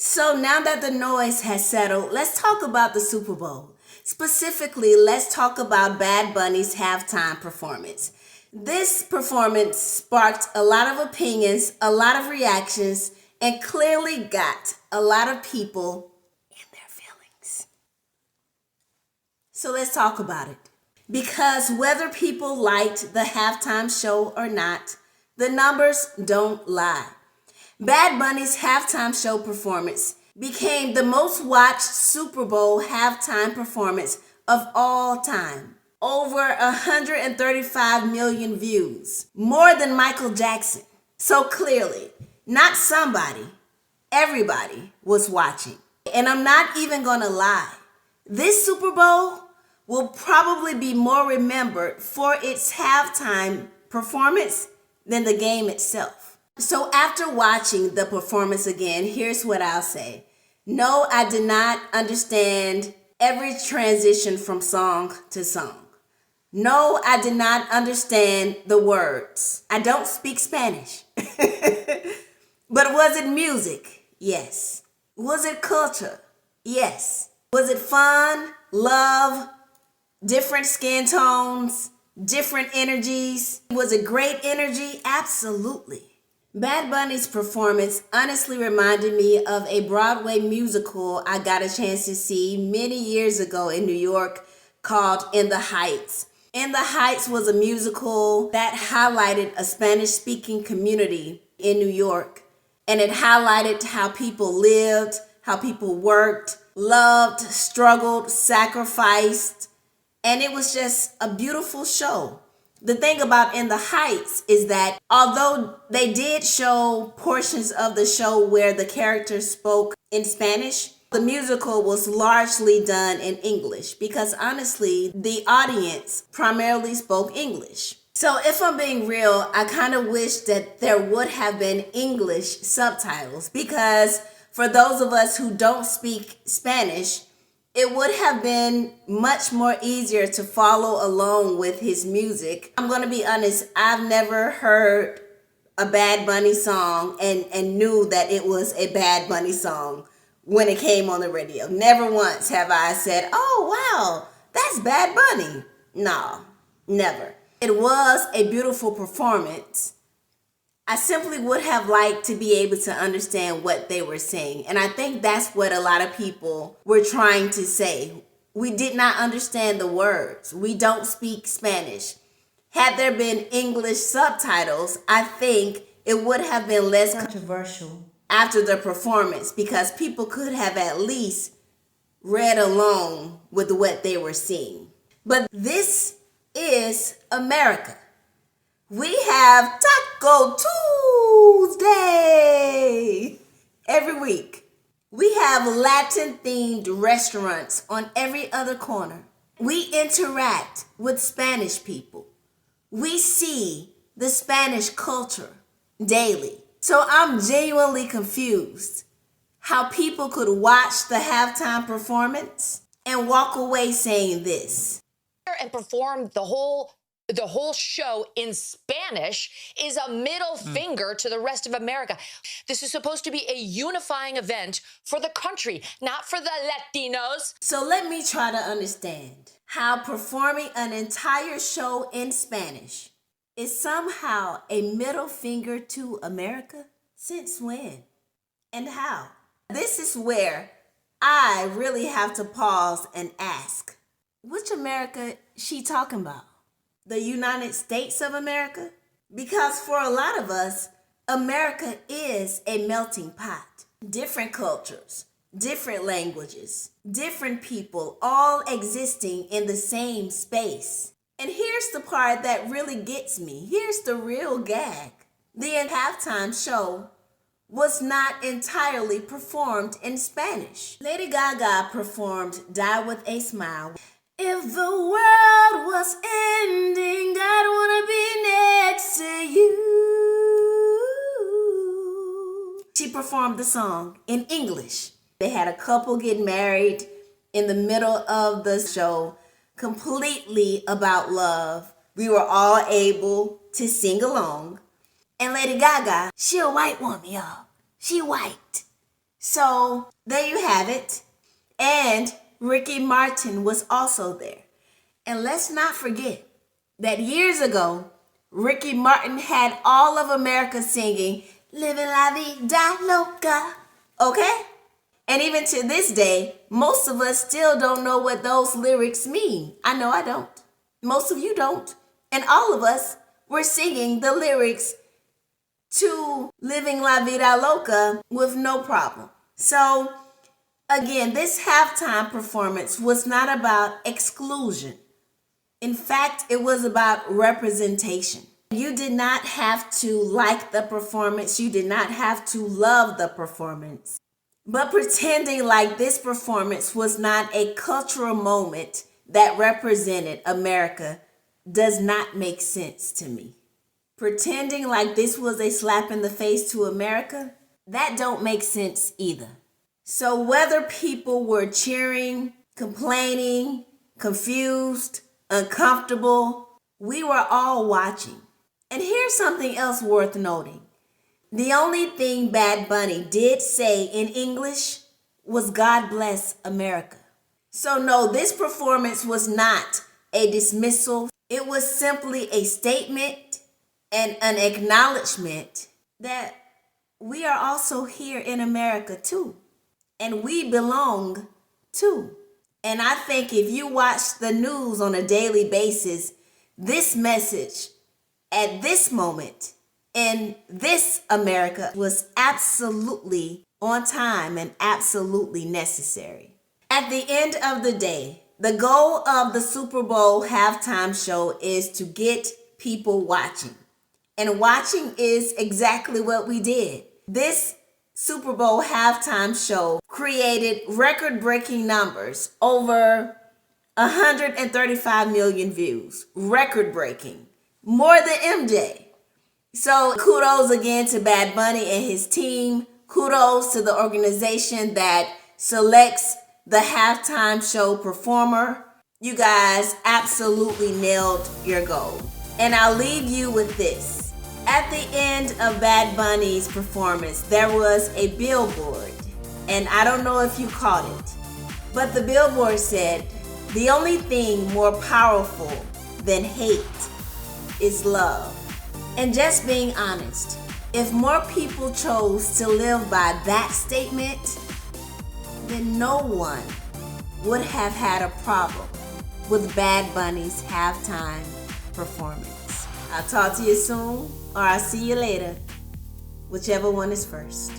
So now that the noise has settled, let's talk about the Super Bowl. Specifically, let's talk about Bad Bunny's halftime performance. This performance sparked a lot of opinions, a lot of reactions, and clearly got a lot of people in their feelings. So let's talk about it. Because whether people liked the halftime show or not, the numbers don't lie. Bad Bunny's halftime show performance became the most watched Super Bowl halftime performance of all time. Over 135 million views, more than Michael Jackson. So clearly, not somebody, everybody was watching. And I'm not even gonna lie, this Super Bowl will probably be more remembered for its halftime performance than the game itself. So after watching the performance again, here's what I'll say. No, I did not understand every transition from song to song. No, I did not understand the words. I don't speak Spanish. But was it music? Yes. Was it culture? Yes. Was it fun, love, different skin tones, different energies? Was it great energy? Absolutely. Bad Bunny's performance honestly reminded me of a Broadway musical I got a chance to see many years ago in New York called In the Heights. In the Heights was a musical that highlighted a Spanish-speaking community in New York. And it highlighted how people lived, how people worked, loved, struggled, sacrificed. And it was just a beautiful show. The thing about In the Heights is that although they did show portions of the show where the characters spoke in Spanish, the musical was largely done in English because honestly, the audience primarily spoke English. So if I'm being real, I kind of wish that there would have been English subtitles because for those of us who don't speak Spanish, it would have been much more easier to follow along with his music. I'm going to be honest, I've never heard a Bad Bunny song and knew that it was a Bad Bunny song when it came on the radio. Never once have I said, oh wow, that's Bad Bunny. No, never. It was a beautiful performance. I simply would have liked to be able to understand what they were saying. And I think that's what a lot of people were trying to say. We did not understand the words. We don't speak Spanish. Had there been English subtitles, I think it would have been less controversial after the performance because people could have at least read along with what they were seeing. But this is America. We have Taco Tuesday every week. We have Latin-themed restaurants on every other corner. We interact with Spanish people. We see the Spanish culture daily. So I'm genuinely confused how people could watch the halftime performance and walk away saying this. And perform the whole show in Spanish is a middle finger to the rest of America. This is supposed to be a unifying event for the country, not for the Latinos. So let me try to understand how performing an entire show in Spanish is somehow a middle finger to America. Since when? And how? This is where I really have to pause and ask, which America she talking about? The United States of America? Because for a lot of us, America is a melting pot. Different cultures, different languages, different people, all existing in the same space. And here's the part that really gets me. Here's the real gag. The halftime show was not entirely performed in Spanish. Lady Gaga performed Die With a Smile. If the world was ending, I'd wanna be next to you. She performed the song in English. They had a couple get married in the middle of the show, completely about love. We were all able to sing along. And Lady Gaga, she a white woman, y'all. She white. So there you have it. And Ricky Martin was also there. And let's not forget that years ago, Ricky Martin had all of America singing Livin' La Vida Loca. Okay? And even to this day, most of us still don't know what those lyrics mean. I know I don't. Most of you don't. And all of us were singing the lyrics to Living La Vida Loca with no problem. So, again, this halftime performance was not about exclusion. In fact, it was about representation. You did not have to like the performance. You did not have to love the performance. But pretending like this performance was not a cultural moment that represented America does not make sense to me. Pretending like this was a slap in the face to America, that don't make sense either. So whether people were cheering, complaining, confused, uncomfortable, we were all watching. And here's something else worth noting. The only thing Bad Bunny did say in English was God bless America. So no, this performance was not a dismissal. It was simply a statement and an acknowledgement that we are also here in America too. And we belong too. And I think if you watch the news on a daily basis, this message at this moment in this America was absolutely on time and absolutely necessary. At the end of the day, the goal of the Super Bowl halftime show is to get people watching. And watching is exactly what we did. This Super Bowl halftime show created record-breaking numbers, over 135 million views. Record-breaking. More than MJ. So kudos again to Bad Bunny and his team. Kudos to the organization that selects the halftime show performer. You guys absolutely nailed your goal. And I'll leave you with this. At the end of Bad Bunny's performance, there was a billboard. And I don't know if you caught it, but the billboard said, "The only thing more powerful than hate is love." And just being honest, if more people chose to live by that statement, then no one would have had a problem with Bad Bunny's halftime performance. I'll talk to you soon, or I'll see you later, whichever one is first.